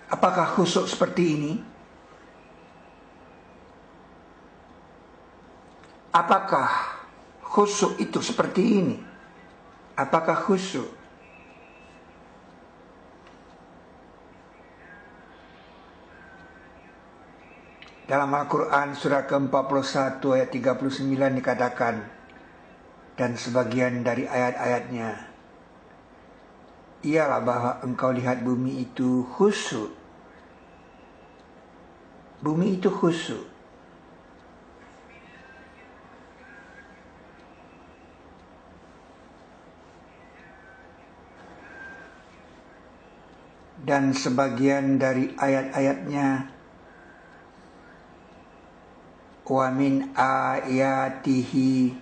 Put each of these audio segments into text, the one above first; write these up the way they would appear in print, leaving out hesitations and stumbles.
Apakah khusyuk seperti ini? Apakah khusyuk itu seperti ini? Apakah khusyuk? Dalam Al-Quran surah ke-41 ayat 39 dikatakan, dan sebagian dari ayat-ayatnya ialah bahwa engkau lihat bumi itu khusyuk. Bumi itu khusyuk. Dan sebagian dari ayat-ayatnya, wa min ayatihi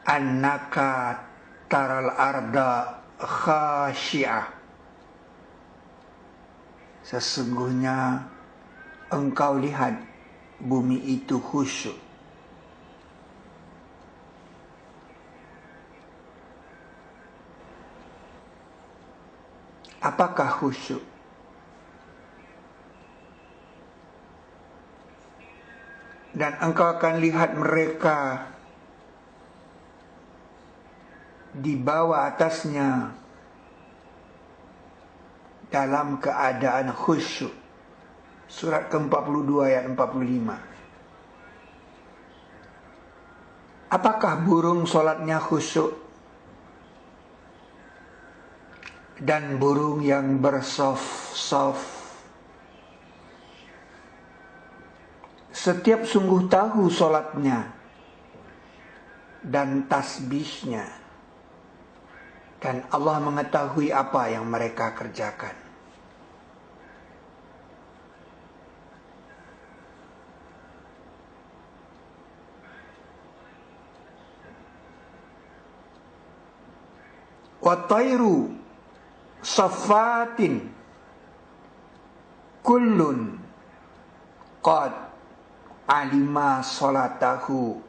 annaka taral arda khashi'ah. Sesungguhnya engkau lihat bumi itu khusyuk. Apakah khusyuk? Dan engkau akan lihat mereka di bawah atasnya dalam keadaan khusyuk. Surat ke-42 ayat 45. Apakah burung sholatnya khusyuk? Dan burung yang bersaf-saf setiap sungguh tahu sholatnya dan tasbihnya, dan Allah mengetahui apa yang mereka kerjakan. Wa-tayru safatin kullun qad alima salatahu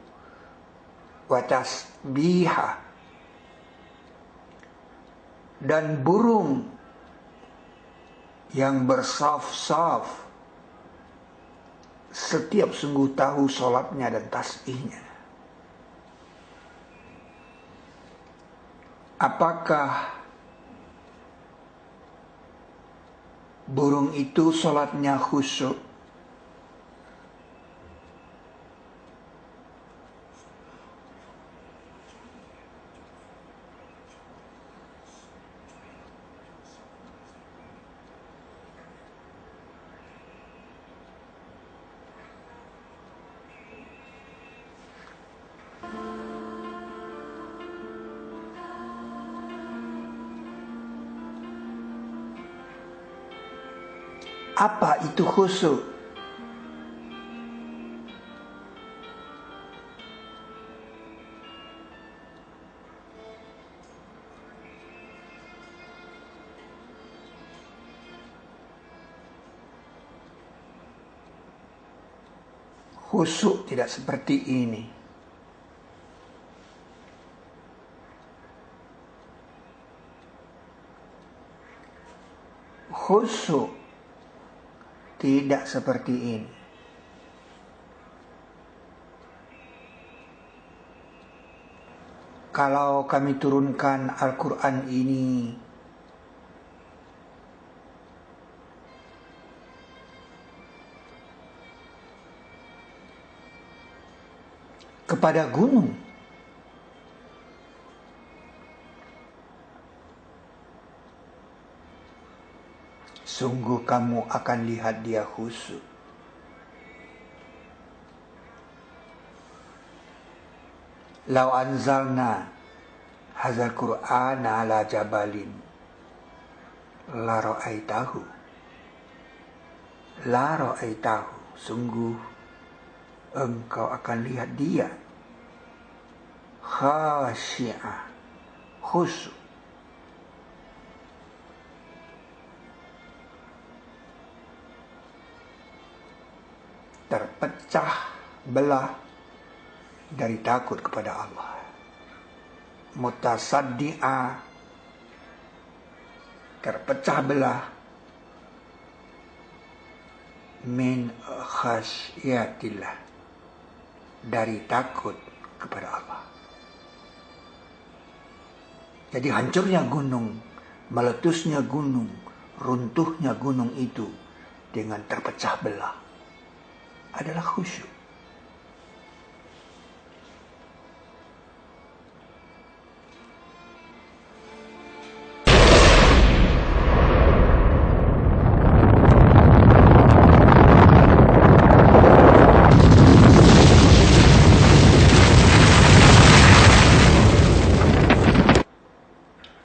wa tasbihah. Dan burung yang bersaf-saf setiap sungguh tahu sholatnya dan tasbihnya. Apakah burung itu sholatnya khusyuk? Apa itu khusyuk? Khusyuk tidak seperti ini. Khusyuk tidak seperti ini. Kalau kami turunkan Al-Quran ini kepada gunung, sungguh kamu akan lihat dia khusyuk. Lau anzalna hadzal Qur'ana ala jabalin la ra'aitahu. Sungguh engkau akan lihat dia khasyi'ah, khusyuk. Terpecah belah dari takut kepada Allah. Mutasaddi'ah terpecah belah min khasyatillah, dari takut kepada Allah. Jadi hancurnya gunung, meletusnya gunung, runtuhnya gunung itu dengan terpecah belah adalah khusyuk.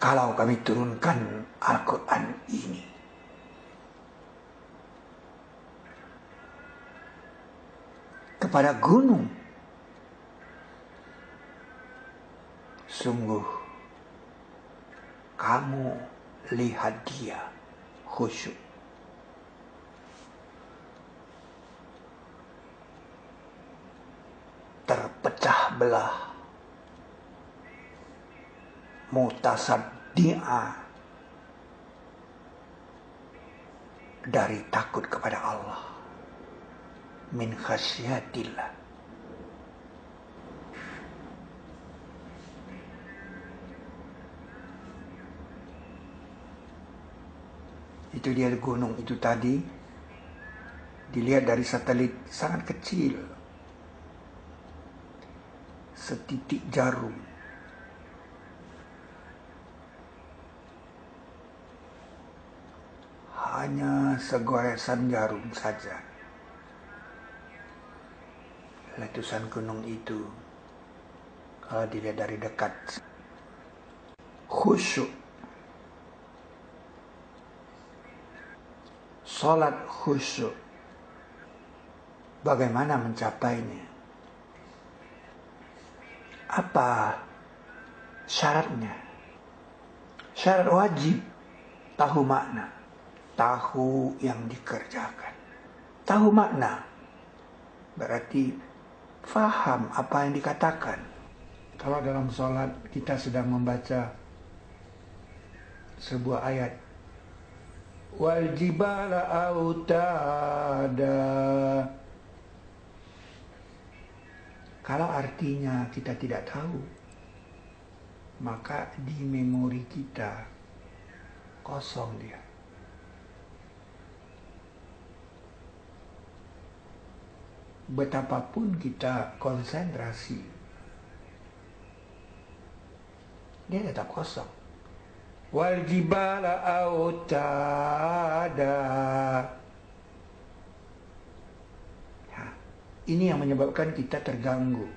Kalau kami turunkan Al-Quran ini kepada gunung, sungguh kamu lihat dia khusyuk. Terpecah belah, mutasaddi'a, dari takut kepada Allah, min khasyatillah. Itu dia gunung itu tadi, dilihat dari satelit sangat kecil, setitik jarum. Hanya segoresan jarum saja letusan gunung itu kalau dilihat dari dekat. Khusyuk, salat khusyuk. Bagaimana mencapainya? Apa syaratnya? Syarat wajib tahu makna, tahu yang dikerjakan. Tahu makna berarti faham apa yang dikatakan. Kalau dalam sholat kita sedang membaca sebuah ayat, wal jibala autada, kalau artinya kita tidak tahu, maka di memori kita kosong dia. Betapapun kita konsentrasi, dia tetap kosong. Wal jibala autada. Nah, ini yang menyebabkan kita terganggu.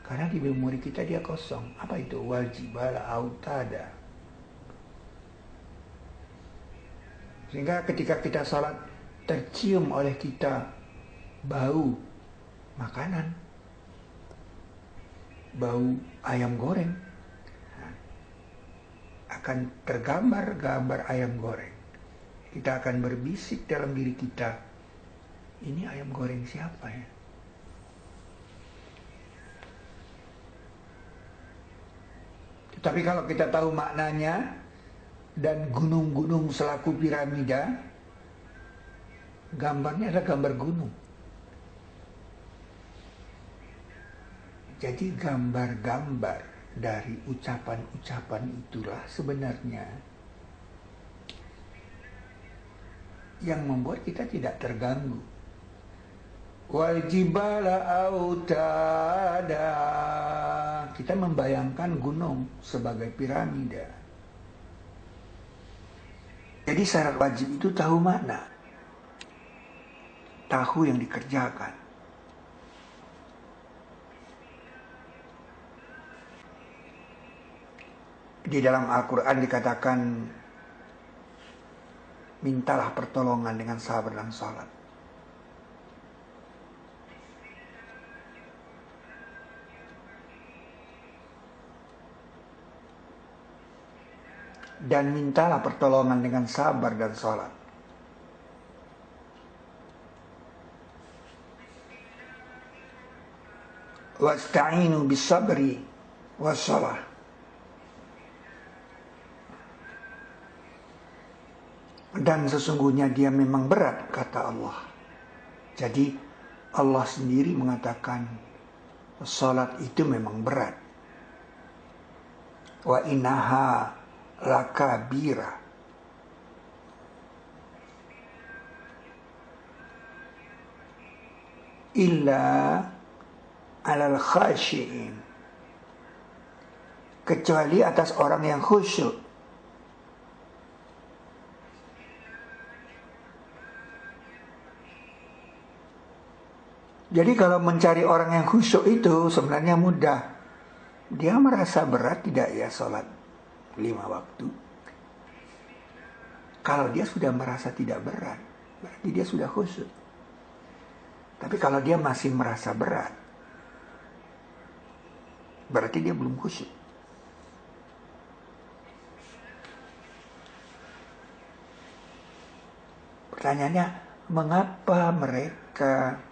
Karena di memori kita dia kosong. Apa itu? Wal jibala autada. Sehingga ketika kita sholat, tercium oleh kita bau makanan, bau ayam goreng, akan tergambar ayam goreng. Kita akan berbisik dalam diri kita, ini ayam goreng siapa ya? Tetapi kalau kita tahu maknanya dan gunung-gunung selaku piramida, gambarnya adalah gambar gunung. Jadi gambar-gambar dari ucapan-ucapan itulah sebenarnya yang membuat kita tidak terganggu. Wal jibala autada. Kita membayangkan gunung sebagai piramida. Jadi syarat wajib itu tahu makna, tahu yang dikerjakan. Di dalam Al-Quran dikatakan, mintalah pertolongan dengan sabar dan salat. Dan mintalah pertolongan dengan sabar dan salat. Wasta'inu bis sabri was salah. Dan sesungguhnya dia memang berat, kata Allah. Jadi Allah sendiri mengatakan salat itu memang berat. Wa innaha lakabira. Illa alal khashiin. Kecuali atas orang yang khusyuk. Jadi kalau mencari orang yang khusyuk itu sebenarnya mudah. Dia merasa berat tidak ya sholat 5 waktu. Kalau dia sudah merasa tidak berat, berarti dia sudah khusyuk. Tapi kalau dia masih merasa berat, berarti dia belum khusyuk. Pertanyaannya, mengapa mereka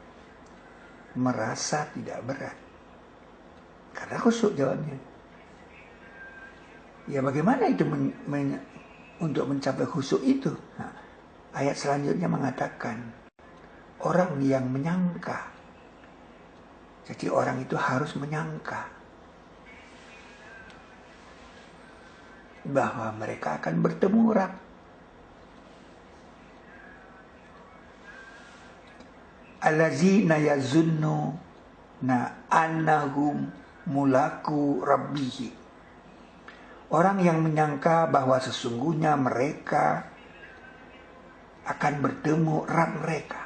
merasa tidak berat? Karena khusyuk jawabnya. Ya bagaimana itu untuk mencapai khusyuk itu? Nah, ayat selanjutnya mengatakan, orang yang menyangka. Jadi orang itu harus menyangka bahwa mereka akan bertemu Rabb. Allazina yazunnuna annahum mulaku rabbihi. Orang yang menyangka bahwa sesungguhnya mereka akan bertemu Rabb mereka.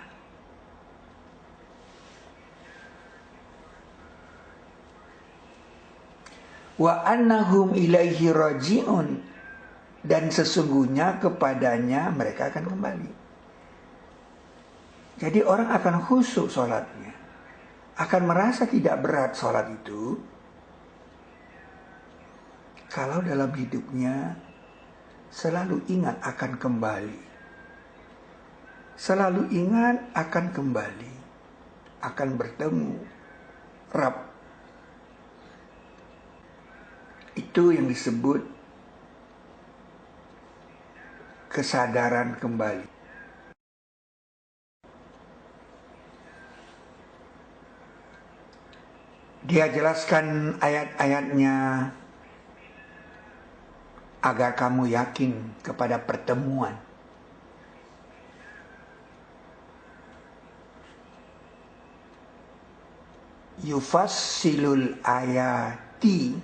Wa annahum ilaihi raji'un. Dan sesungguhnya kepadanya mereka akan kembali. Jadi orang akan khusyuk sholatnya, akan merasa tidak berat sholat itu, kalau dalam hidupnya selalu ingat akan kembali. Selalu ingat akan kembali, akan bertemu Rabb. Itu yang disebut kesadaran kembali. Dia jelaskan ayat-ayatnya agar kamu yakin kepada pertemuan. Yufassilul ayati.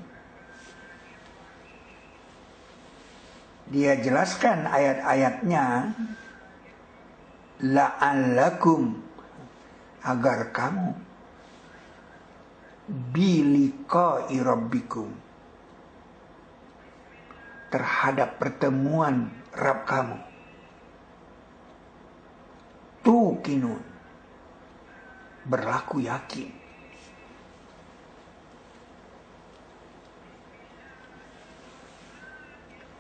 Dia jelaskan ayat-ayatnya la'allakum, agar kamu biliqa'i rabbikum, terhadap pertemuan Rabb kamu, tuqinun, berlaku yakin.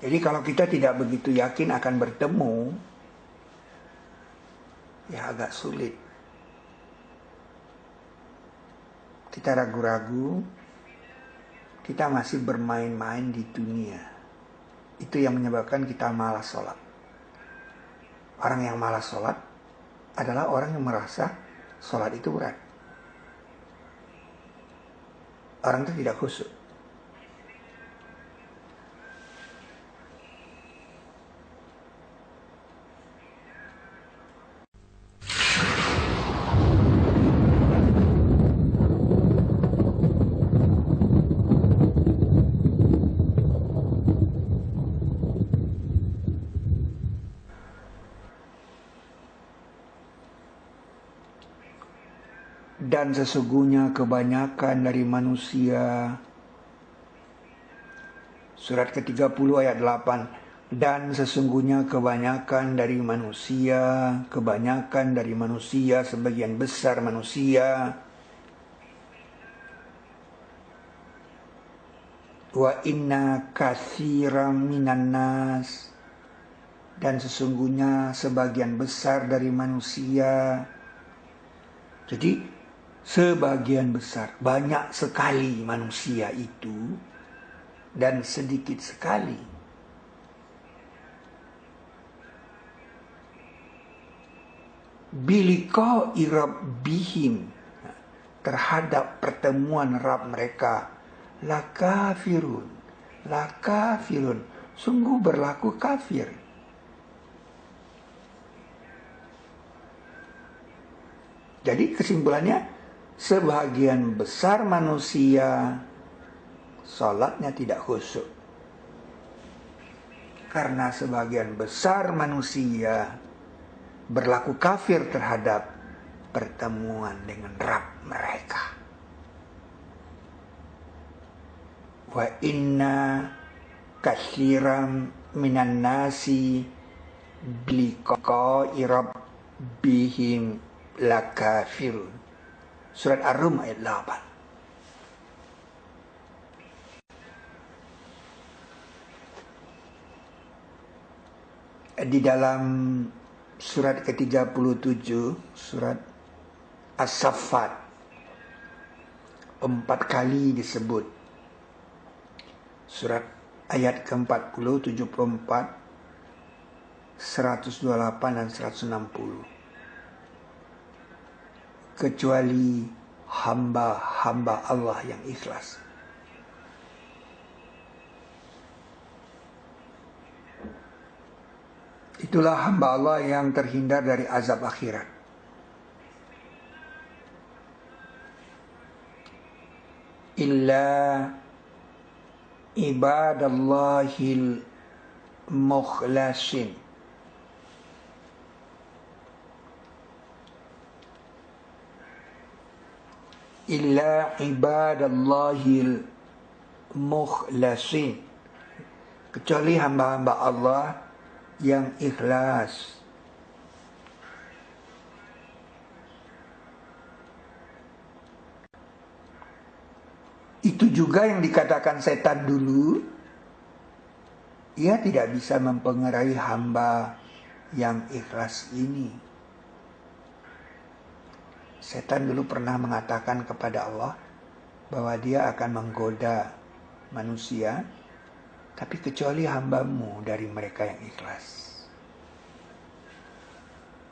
Jadi kalau kita tidak begitu yakin akan bertemu, ya agak sulit. Kita ragu-ragu, kita masih bermain-main di dunia. Itu yang menyebabkan kita malas sholat. Orang yang malas sholat adalah orang yang merasa sholat itu berat. Orang itu tidak khusyuk. Dan sesungguhnya kebanyakan dari manusia, surat ke-30 ayat 8, dan sesungguhnya kebanyakan dari manusia, sebagian besar manusia, wa inna katsiran minan nas, dan sesungguhnya sebagian besar dari manusia. Jadi sebagian besar, banyak sekali manusia itu dan sedikit sekali biliqa'i rabbihim, terhadap pertemuan Rabb mereka, lakafirun, sungguh berlaku kafir. Jadi kesimpulannya, sebagian besar manusia sholatnya tidak khusyuk. Karena sebagian besar manusia berlaku kafir terhadap pertemuan dengan Rabb mereka. Wa inna katsiran minan nasi biliqa'i rabbihim lakafirun. Surat Ar-Rum ayat 8. Di dalam surat ke-37, surat As-Saffat, 4 kali disebut. Surat ayat ke-40, 74, 128 dan 160. Kecuali hamba-hamba Allah yang ikhlas. Itulah hamba Allah yang terhindar dari azab akhirat. Illa ibadallahil mukhlasin. Illa ibadallahil mukhlasin. Kecuali hamba-hamba Allah yang ikhlas. Itu juga yang dikatakan setan dulu. Ia tidak bisa mempengaruhi hamba yang ikhlas ini. Setan dulu pernah mengatakan kepada Allah bahwa dia akan menggoda manusia, tapi kecuali hambamu dari mereka yang ikhlas.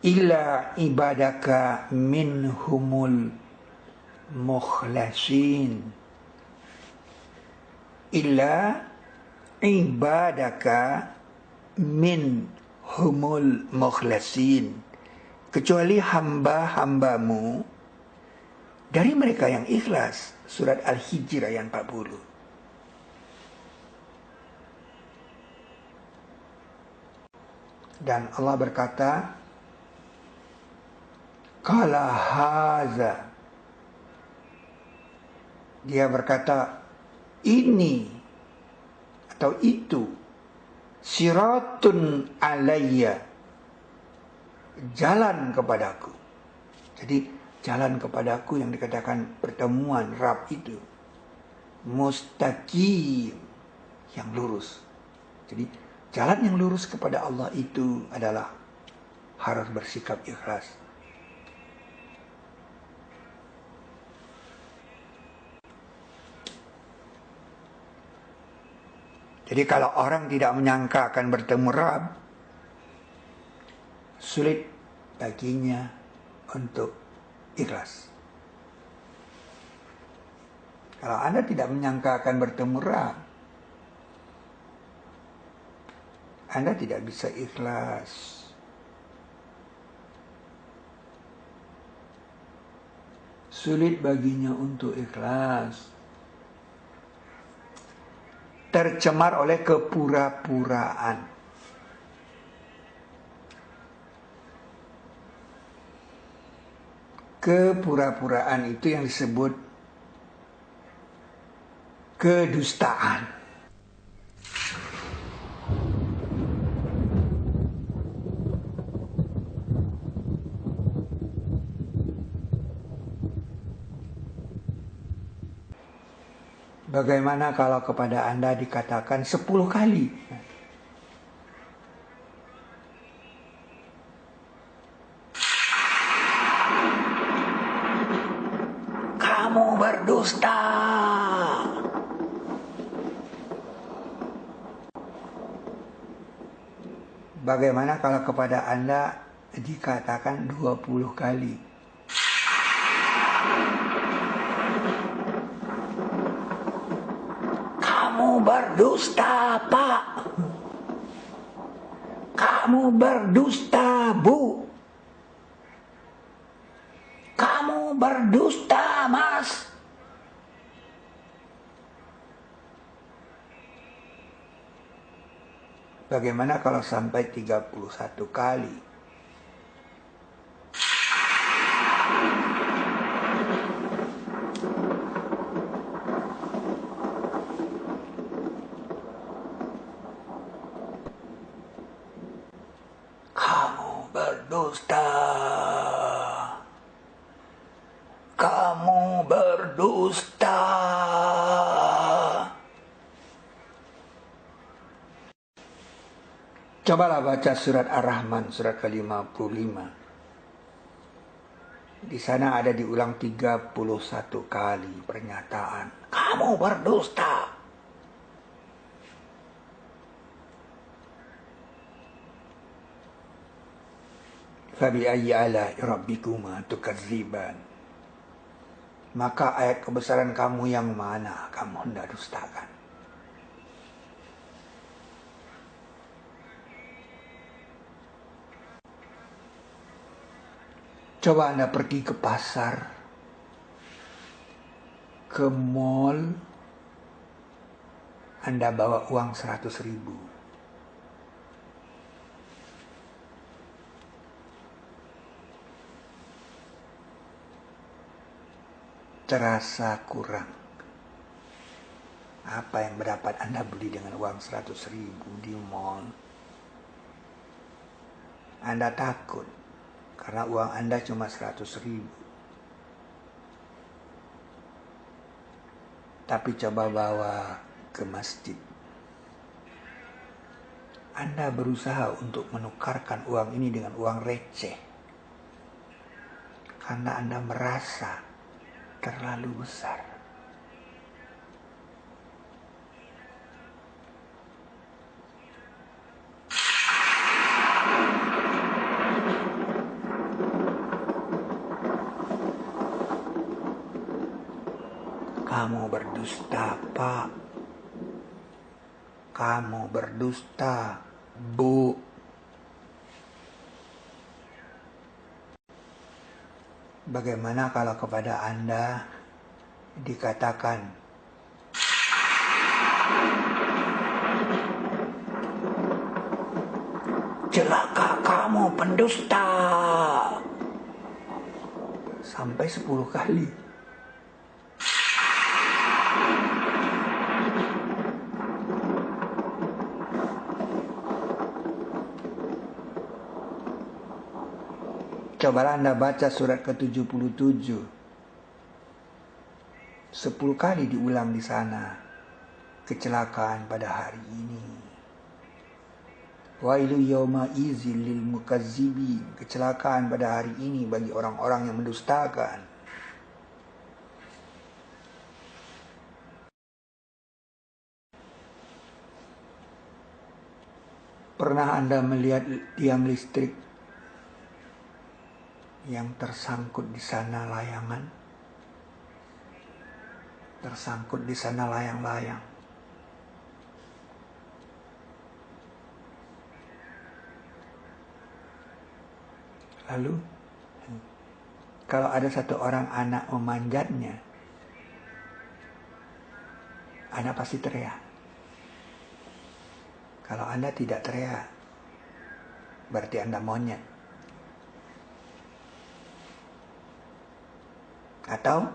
Illa ibadaka minhumul mukhlasin. Illa ibadaka minhumul mukhlasin. Kecuali hamba-hambamu dari mereka yang ikhlas. Surat Al-Hijr ayat 40. Dan Allah berkata, Qala haza. Dia berkata, ini atau itu siratun alayya, jalan kepadaku. Jadi jalan kepadaku yang dikatakan pertemuan Rabb itu mustaqim, yang lurus. Jadi jalan yang lurus kepada Allah itu adalah harus bersikap ikhlas. Jadi kalau orang tidak menyangka akan bertemu Rabb, sulit baginya untuk ikhlas. Kalau Anda tidak menyangka akan bertemu Rabb, Anda tidak bisa ikhlas. Sulit baginya untuk ikhlas. Tercemar oleh kepura-puraan. Kepura-puraan itu yang disebut kedustaan. Bagaimana kalau kepada Anda dikatakan 10 kali? Kamu berdusta. Bagaimana kalau kepada Anda dikatakan 20 kali. Kamu berdusta, Pak. Kamu berdusta, Bu. Kamu berdusta, Mas. Bagaimana kalau sampai 31 kali? Kamu berdusta. Kamu berdusta. Cobalah baca surat Ar-Rahman, surat ke-55. Di sana ada diulang 31 kali pernyataan, kamu berdusta. Fabi'ayyi ala'i rabbikuma tukadziban. Maka ayat kebesaran kamu yang mana kamu hendak dustakan? Coba Anda pergi ke pasar, ke mall, Anda bawa uang 100.000. Terasa kurang. Apa yang dapat Anda beli dengan uang 100.000 di mall? Anda takut karena uang Anda cuma 100.000. Tapi coba bawa ke masjid. Anda berusaha untuk menukarkan uang ini dengan uang receh. Karena Anda merasa terlalu besar. Kamu berdusta, Pak. Kamu berdusta, Bu. Bagaimana kalau kepada Anda dikatakan, celaka kamu pendusta, sampai 10 kali. Cobalah Anda baca surat ke-77. 10 kali diulang di sana. Kecelakaan pada hari ini. Wailu yawma izil lil mukazzibin. Kecelakaan pada hari ini bagi orang-orang yang mendustakan. Pernah Anda melihat tiang listrik yang tersangkut di sana layangan? Tersangkut di sana layang-layang. Lalu, kalau ada satu orang anak memanjatnya, Anda pasti teriak. Kalau Anda tidak teriak, berarti Anda monyet. Atau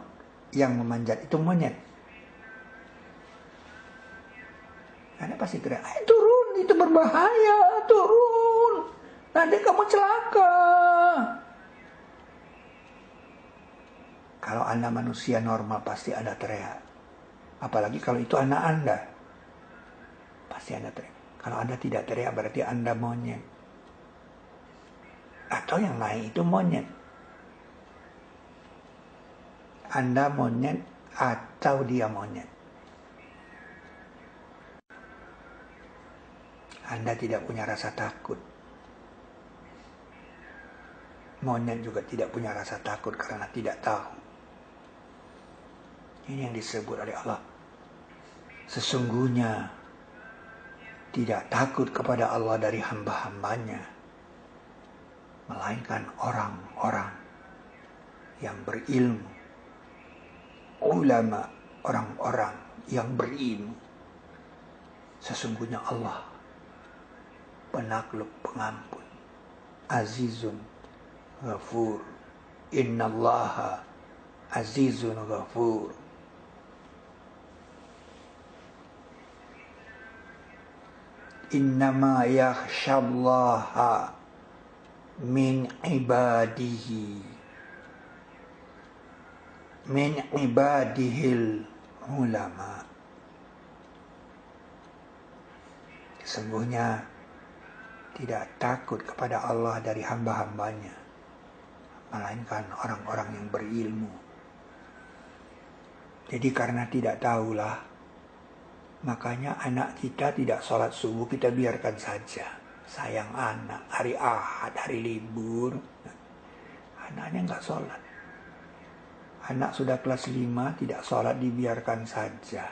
yang memanjat itu monyet. Anda pasti teriak, turun, itu berbahaya, turun. Nanti kamu celaka. Kalau Anda manusia normal, pasti Anda teriak. Apalagi kalau itu anak Anda. Pasti Anda teriak. Kalau Anda tidak teriak, berarti Anda monyet. Atau yang lain itu monyet. Anda monyet atau dia monyet. Anda tidak punya rasa takut. Monyet juga tidak punya rasa takut karena tidak tahu. Ini yang disebut oleh Allah. Sesungguhnya tidak takut kepada Allah dari hamba-hambanya, melainkan orang-orang yang berilmu. Ulama, orang-orang yang berilmu. Sesungguhnya Allah penakluk pengampun, azizun ghafur. Innallaha azizun ghafur. Innama yakhshallaha min ibadihil ulama. Sesungguhnya tidak takut kepada Allah dari hamba-hambanya, melainkan orang-orang yang berilmu. Jadi karena tidak tahulah, makanya anak kita tidak sholat subuh, kita biarkan saja. Sayang anak, hari Ahad, hari libur, anaknya nggak sholat. Anak sudah kelas 5, tidak sholat, dibiarkan saja.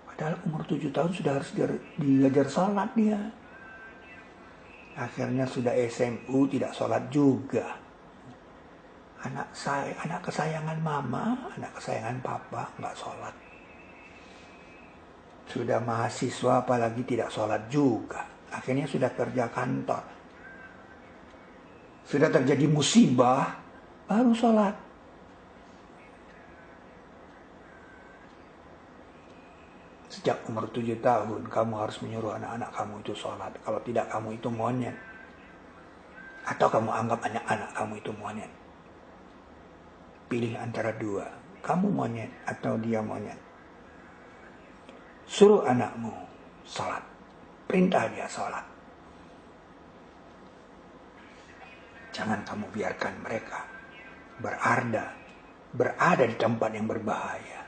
Padahal umur 7 tahun sudah harus diajar sholat dia. Akhirnya sudah SMU, tidak sholat juga. Anak kesayangan mama, anak kesayangan papa, nggak sholat. Sudah mahasiswa apalagi tidak sholat juga. Akhirnya sudah kerja kantor. Sudah terjadi musibah, baru sholat. Sejak umur 7 tahun, kamu harus menyuruh anak-anak kamu itu sholat. Kalau tidak, kamu itu monyet. Atau kamu anggap anak-anak kamu itu monyet. Pilih antara dua. Kamu monyet atau dia monyet. Suruh anakmu sholat. Perintah dia sholat. Jangan kamu biarkan mereka berada di tempat yang berbahaya.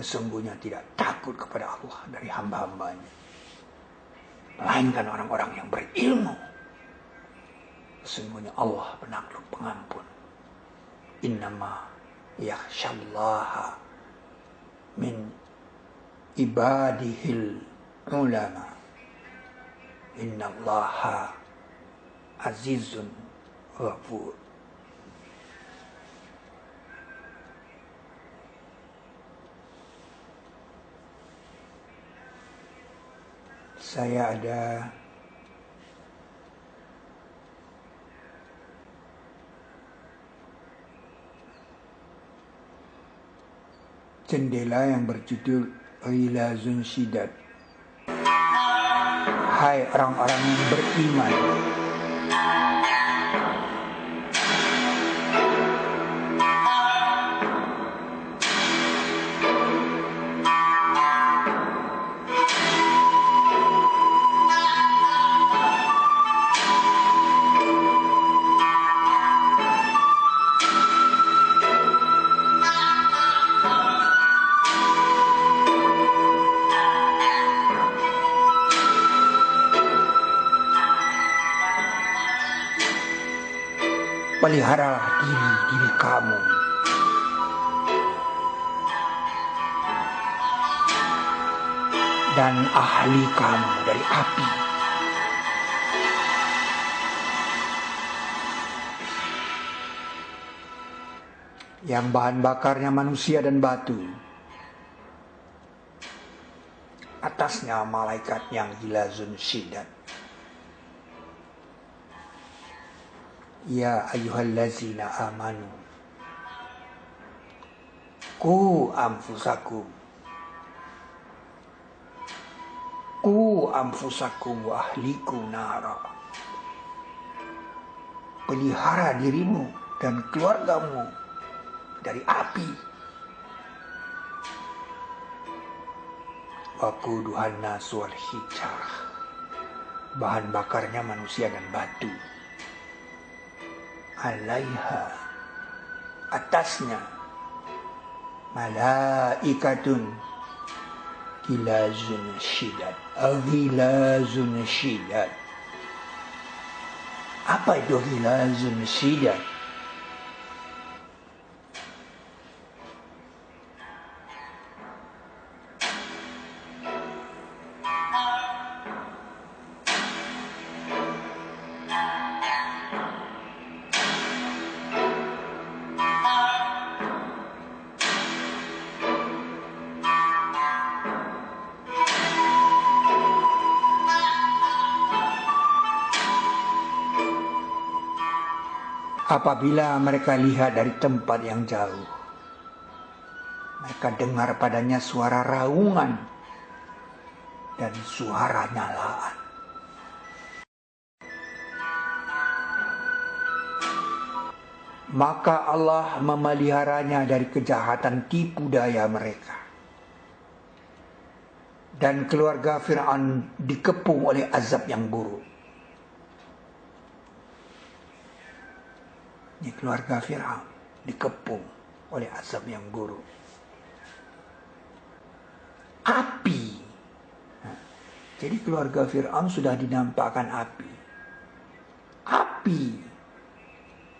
Sesungguhnya tidak takut kepada Allah dari hamba-hambanya, melainkan orang-orang yang berilmu. Sesungguhnya Allah penakluk pengampun. Innama yakhshallaha min ibadihil ulama. Innallaha azizun ghafur. Saya ada jendela yang berjudul Ghilazun Shidad. Hai orang-orang yang beriman, peliharalah diri kamu dan ahli kamu dari api. Yang bahan bakarnya manusia dan batu. Atasnya malaikat yang Ghilazun Shidad. Ya ayyuhallazina amanu qu anfusakum Ku anfusakum wa ahliku nara. Pelihara dirimu dan keluargamu dari api. Waquduhan nasu wal hijarah. Bahan bakarnya manusia dan batu. Alaiha, atasnya, malaikatun ghilazun syidad. Ghilazun syidad. Apa itu ghilazun syidad? Apabila mereka lihat dari tempat yang jauh, mereka dengar padanya suara raungan dan suara nyalaan. Maka Allah memeliharanya dari kejahatan tipu daya mereka. Dan keluarga Fir'aun dikepung oleh azab yang buruk. Ini keluarga Fir'aun dikepung oleh azab yang buruk. Api. Jadi keluarga Fir'aun sudah dinampakkan api. Api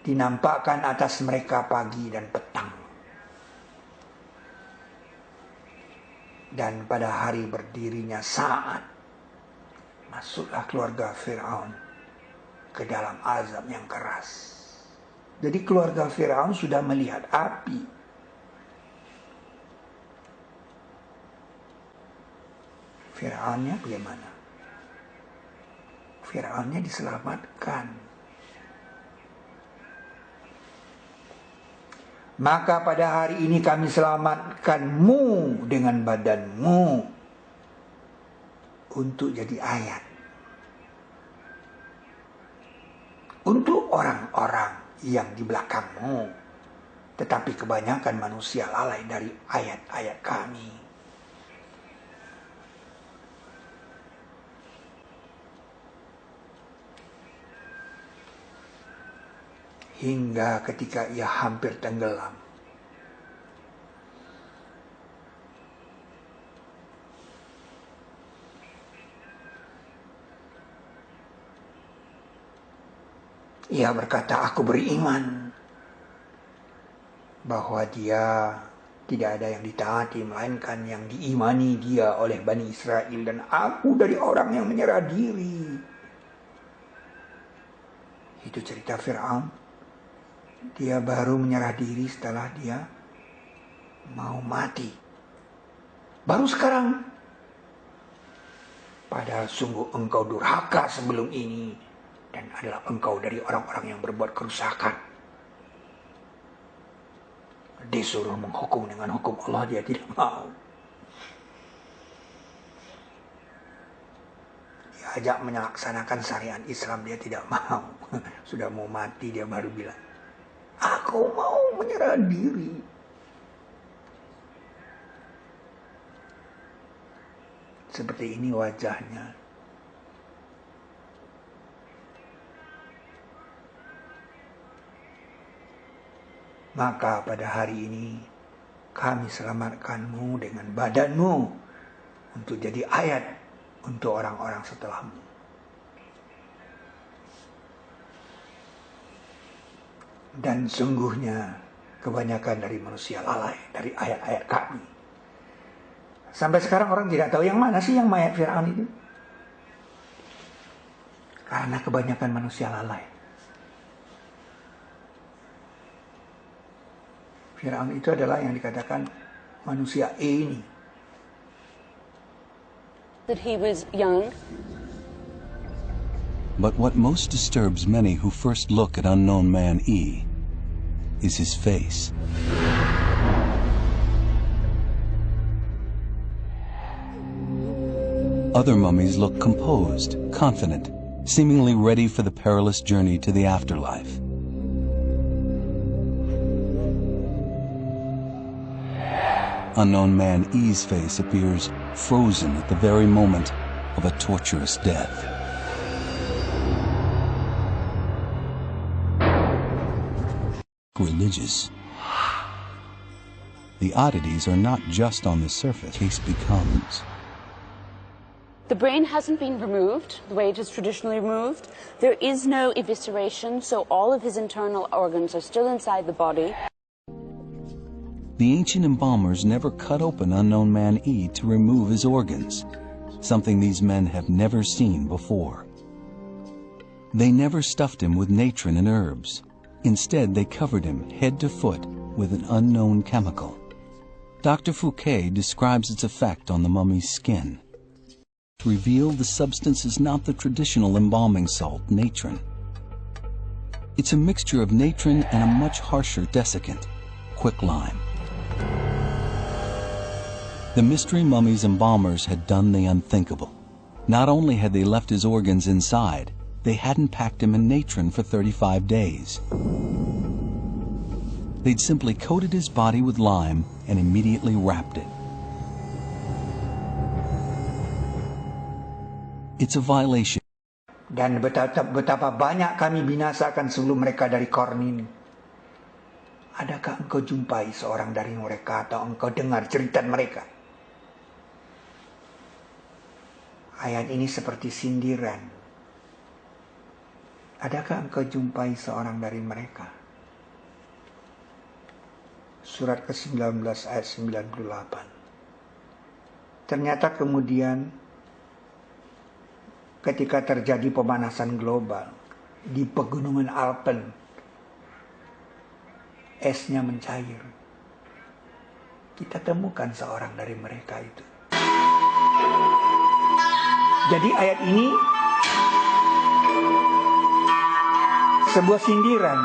dinampakkan atas mereka pagi dan petang. Dan pada hari berdirinya saat, masuklah keluarga Fir'aun ke dalam azab yang keras. Jadi keluarga Fir'aun sudah melihat api. Fir'aunnya bagaimana? Fir'aunnya diselamatkan. Maka pada hari ini kami selamatkanmu dengan badanmu untuk jadi ayat. Untuk orang-orang yang di belakangmu, tetapi kebanyakan manusia lalai dari ayat-ayat kami. Hingga ketika ia hampir tenggelam, ia berkata, aku beriman bahwa dia tidak ada yang ditaati melainkan yang diimani dia oleh Bani Israel, dan aku dari orang yang menyerah diri. Itu cerita Fir'aun. Dia baru menyerah diri setelah dia mau mati. Baru sekarang. Padahal sungguh engkau durhaka sebelum ini, dan adalah engkau dari orang-orang yang berbuat kerusakan. Disuruh menghukum dengan hukum Allah, dia tidak mau. Diajak melaksanakan syariat Islam, dia tidak mau. Sudah mau mati dia baru bilang, aku mau menyerah diri. Seperti ini wajahnya. Maka pada hari ini kami selamatkanmu dengan badanmu untuk jadi ayat untuk orang-orang setelahmu. Dan sungguhnya kebanyakan dari manusia lalai dari ayat-ayat kami. Sampai sekarang orang tidak tahu yang mana sih yang mayat Fir'aun itu. Karena kebanyakan manusia lalai. Fir'aun itu adalah yang dikatakan manusia ini. That he was young. But what most disturbs many who first look at unknown man E is his face. Other mummies look composed, confident, seemingly ready for the perilous journey to the afterlife. Unknown Man E's face appears frozen at the very moment of a torturous death. Religious. The oddities are not just on the surface. Case becomes. The brain hasn't been removed the way it is traditionally removed. There is no evisceration, so all of his internal organs are still inside the body. The ancient embalmers never cut open Unknown Man E to remove his organs, something these men have never seen before. They never stuffed him with natron and herbs. Instead, they covered him head to foot with an unknown chemical. Dr. Fouquet describes its effect on the mummy's skin. To reveal the substance is not the traditional embalming salt, natron. It's a mixture of natron and a much harsher desiccant, quicklime. The mystery mummy's embalmers had done the unthinkable. Not only had they left his organs inside, they hadn't packed him in natron for 35 days. They'd simply coated his body with lime and immediately wrapped it. It's a violation. Dan betapa banyak kami binasakan sebelum mereka dari Kornin. Adakah engkau jumpai seorang dari mereka atau engkau dengar cerita mereka? Ayat ini seperti sindiran. Adakah engkau jumpai seorang dari mereka? Surat ke-19 ayat 98. Ternyata kemudian ketika terjadi pemanasan global di pegunungan Alpen, esnya mencair. Kita temukan seorang dari mereka itu. Jadi ayat ini sebuah sindiran.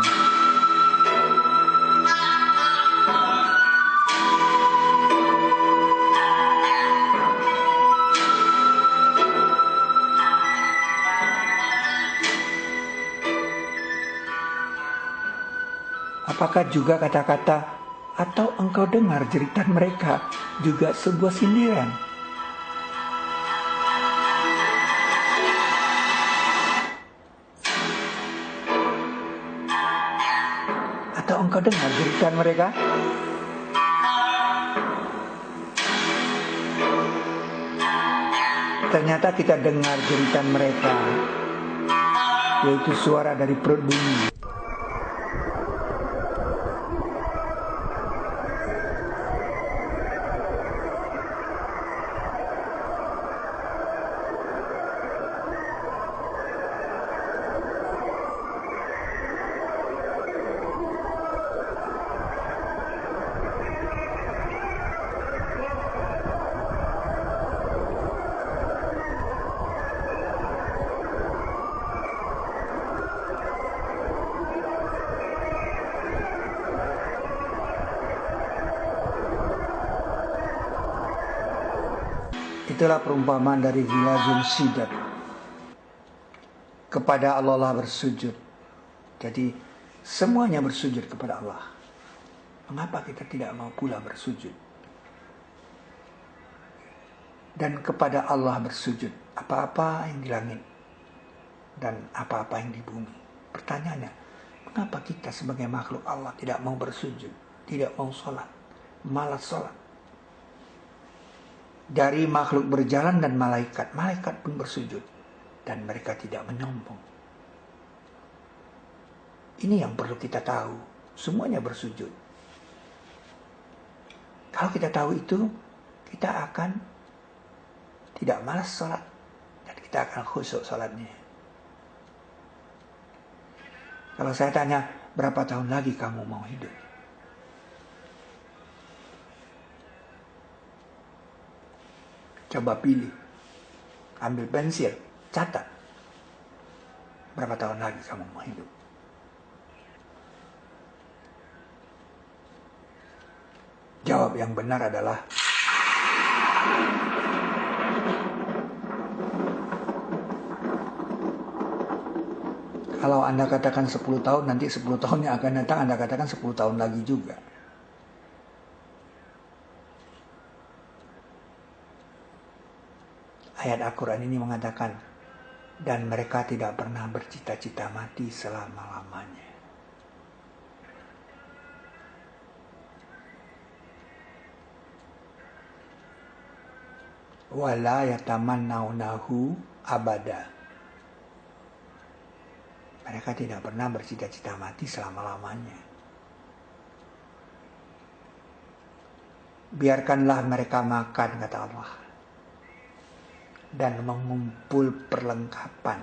Apakah juga kata-kata atau engkau dengar jeritan mereka juga sebuah sindiran? Atau engkau dengar jeritan mereka? Ternyata kita dengar jeritan mereka, yaitu suara dari perut bumi. Itulah perumpamaan dari Ghilazun Sidat. Kepada Allah lah bersujud. Jadi semuanya bersujud kepada Allah. Mengapa kita tidak mau pula bersujud? Dan kepada Allah bersujud apa-apa yang di langit dan apa-apa yang di bumi. Pertanyaannya, mengapa kita sebagai makhluk Allah tidak mau bersujud, tidak mau sholat, malas sholat? Dari makhluk berjalan dan malaikat pun bersujud dan mereka tidak menyombong. Ini yang perlu kita tahu, semuanya bersujud. Kalau kita tahu itu, kita akan tidak malas sholat dan kita akan khusyuk sholatnya. Kalau saya tanya, berapa tahun lagi kamu mau hidup? Coba pilih, ambil pensil, catat. Berapa tahun lagi kamu mau hidup? Jawab yang benar adalah Kalau Anda katakan 10 tahun, nanti 10 tahun yang akan datang Anda katakan 10 tahun lagi juga. Ayat Al-Quran ini mengatakan, dan mereka tidak pernah bercita-cita mati selama-lamanya. Wala yatamannaunahu abada. Mereka tidak pernah bercita-cita mati selama-lamanya. Biarkanlah mereka makan, kata Allah, dan mengumpul perlengkapan.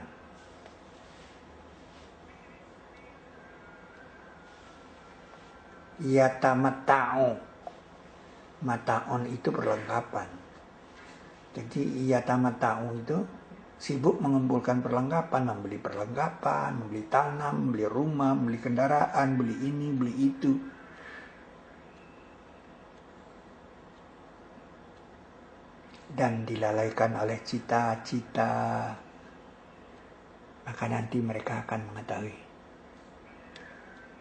Yatamatta'u. Mata'un itu perlengkapan. Jadi yatamatta'u itu sibuk mengumpulkan perlengkapan, membeli perlengkapan, membeli tanah, membeli rumah, membeli kendaraan, beli ini, beli itu. Dan dilalaikan oleh cita-cita, maka nanti mereka akan mengetahui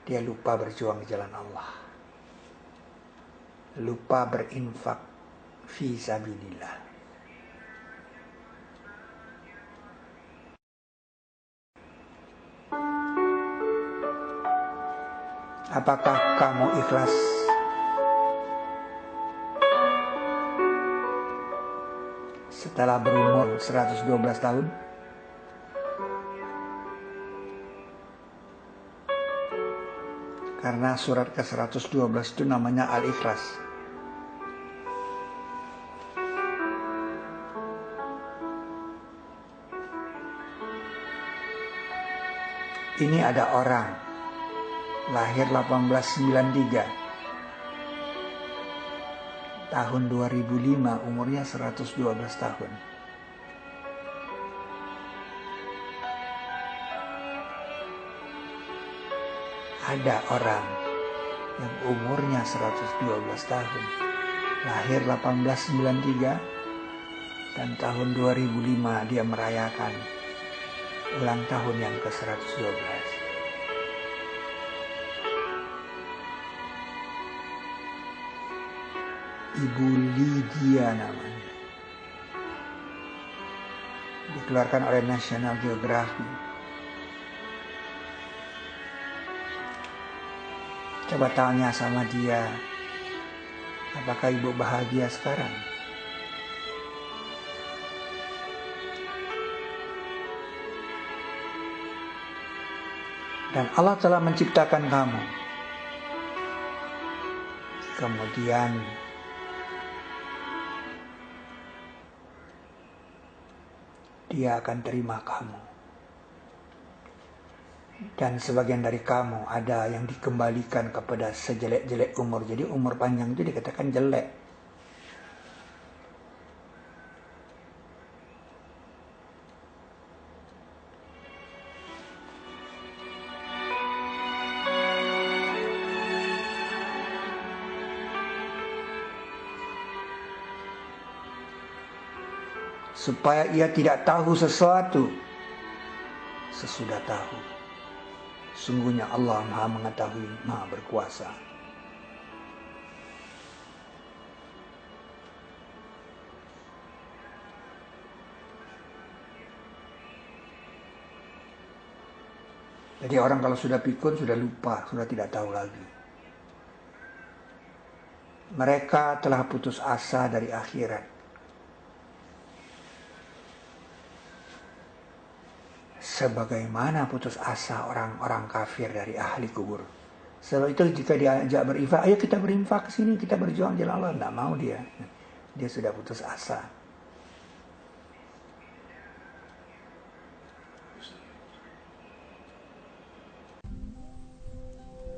dia lupa berjuang di jalan Allah, lupa berinfak fi sabilillah. Apakah kamu ikhlas setelah berumur 112 tahun? Karena surat ke-112 itu namanya Al-Ikhlas. Ini ada orang lahir 1893, tahun 2005, umurnya 112 tahun. Ada orang yang umurnya 112 tahun, lahir 1893, dan tahun 2005 dia merayakan ulang tahun yang ke-112. Ibu Lydia namanya. Dikeluarkan oleh National Geographic. Coba tanya sama dia, apakah ibu bahagia sekarang? Dan Allah telah menciptakan kamu. Kemudian Dia akan terima kamu. Dan sebagian dari kamu ada yang dikembalikan kepada sejelek-jelek umur. Jadi umur panjang itu dikatakan jelek. Supaya ia tidak tahu sesuatu sesudah tahu. Sungguhnya Allah Maha mengetahui, Maha berkuasa. Jadi orang kalau sudah pikun, sudah lupa, sudah tidak tahu lagi. Mereka telah putus asa dari akhirat. Sebagaimana putus asa orang-orang kafir dari ahli kubur. Sebab itu jika diajak berinfak, ayo kita berinfak ke sini, kita berjuang jalan Allah, tidak mau dia. Dia sudah putus asa.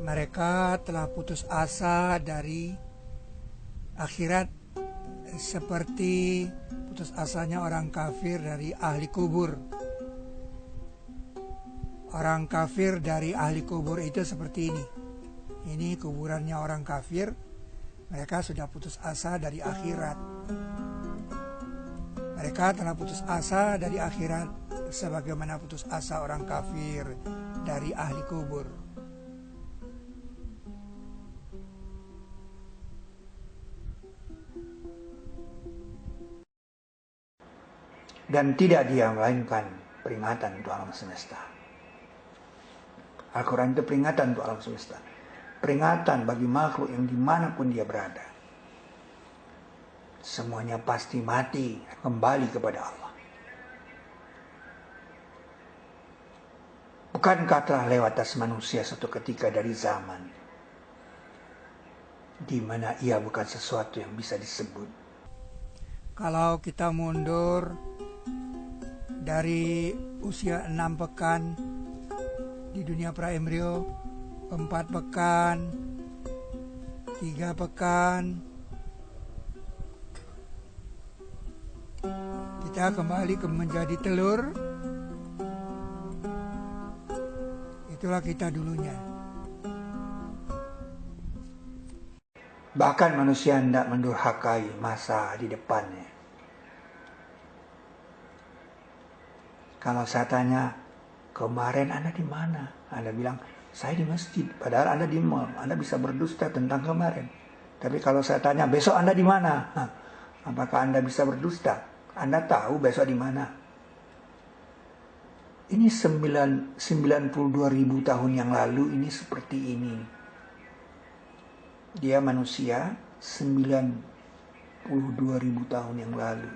Mereka telah putus asa dari akhirat seperti putus asanya orang kafir dari ahli kubur. Orang kafir dari ahli kubur itu seperti ini. Ini kuburannya orang kafir. Mereka sudah putus asa dari akhirat. Mereka telah putus asa dari akhirat sebagaimana putus asa orang kafir dari ahli kubur. Dan tidak dia melainkan peringatan untuk alam semesta. Al-Quran itu peringatan untuk alam semesta. Peringatan bagi makhluk yang dimanapun dia berada. Semuanya pasti mati, kembali kepada Allah. Bukankah telah lewat atas manusia suatu ketika dari zaman di mana ia bukan sesuatu yang bisa disebut. Kalau kita mundur dari usia 6 pekan di dunia praembrio, 4 pekan, 3 pekan, kita kembali menjadi telur. Itulah kita dulunya. Bahkan manusia hendak mendurhakai masa di depannya. Kalau saya tanya, kemarin Anda di mana? Anda bilang, saya di masjid. Padahal Anda di mall. Anda bisa berdusta tentang kemarin. Tapi kalau saya tanya, besok Anda di mana? Apakah Anda bisa berdusta? Anda tahu besok di mana? Ini 92.000 tahun yang lalu ini seperti ini. Dia manusia 92.000 tahun yang lalu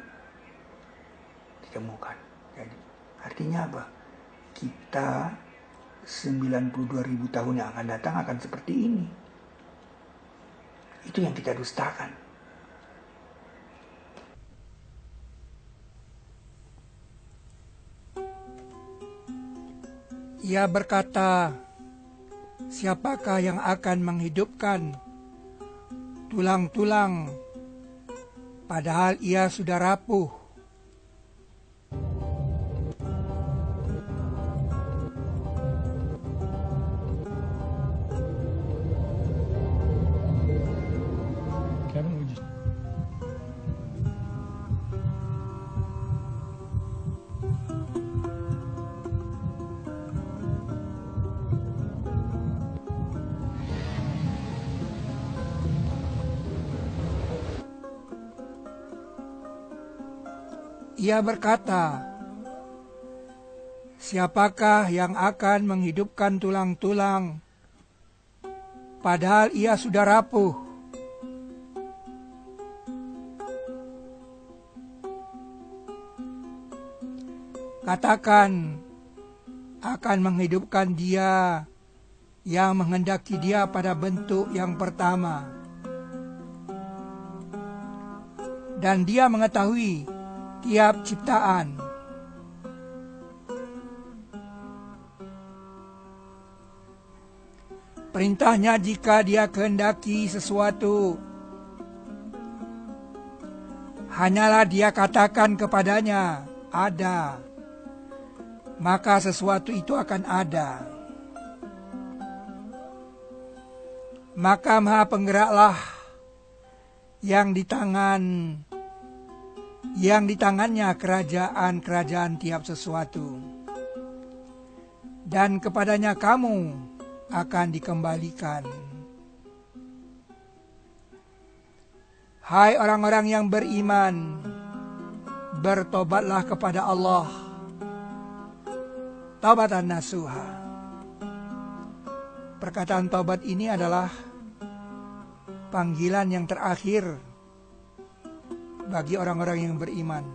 ditemukan. Jadi artinya apa? Kita 92.000 tahun yang akan datang akan seperti ini. Itu yang kita dustakan. Ia berkata, siapakah yang akan menghidupkan tulang-tulang padahal ia sudah rapuh? Ia berkata, siapakah yang akan menghidupkan tulang-tulang, padahal ia sudah rapuh? Katakan, akan menghidupkan dia yang menghendaki dia pada bentuk yang pertama. Dan dia mengetahui tiap ciptaan. Perintahnya jika dia kehendaki sesuatu, hanyalah dia katakan kepadanya, ada, maka sesuatu itu akan ada. Maka Maha Penggeraklah yang di tangannya kerajaan-kerajaan tiap sesuatu, dan kepadanya kamu akan dikembalikan. Hai orang-orang yang beriman, bertobatlah kepada Allah, taubatan nasuha. Perkataan taubat ini adalah panggilan yang terakhir bagi orang-orang yang beriman.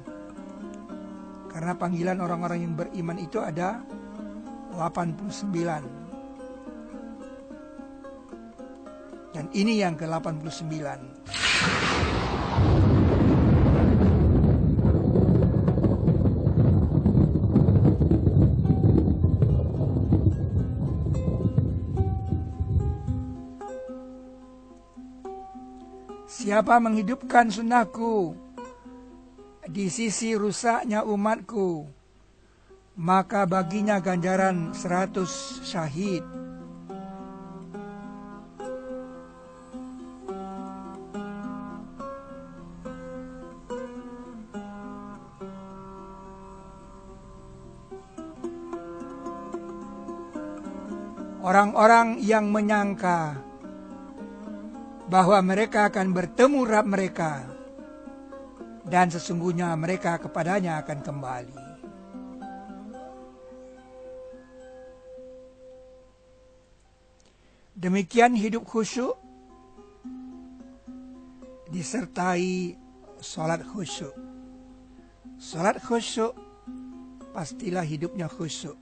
Karena panggilan orang-orang yang beriman itu ada 89. Dan ini yang ke-89. Siapa menghidupkan sunnahku di sisi rusaknya umatku, maka baginya ganjaran 100 syahid. Orang-orang yang menyangka bahwa mereka akan bertemu Rabb mereka dan sesungguhnya mereka kepadanya akan kembali. Demikian hidup khusyuk disertai salat khusyuk. Salat khusyuk pastilah hidupnya khusyuk.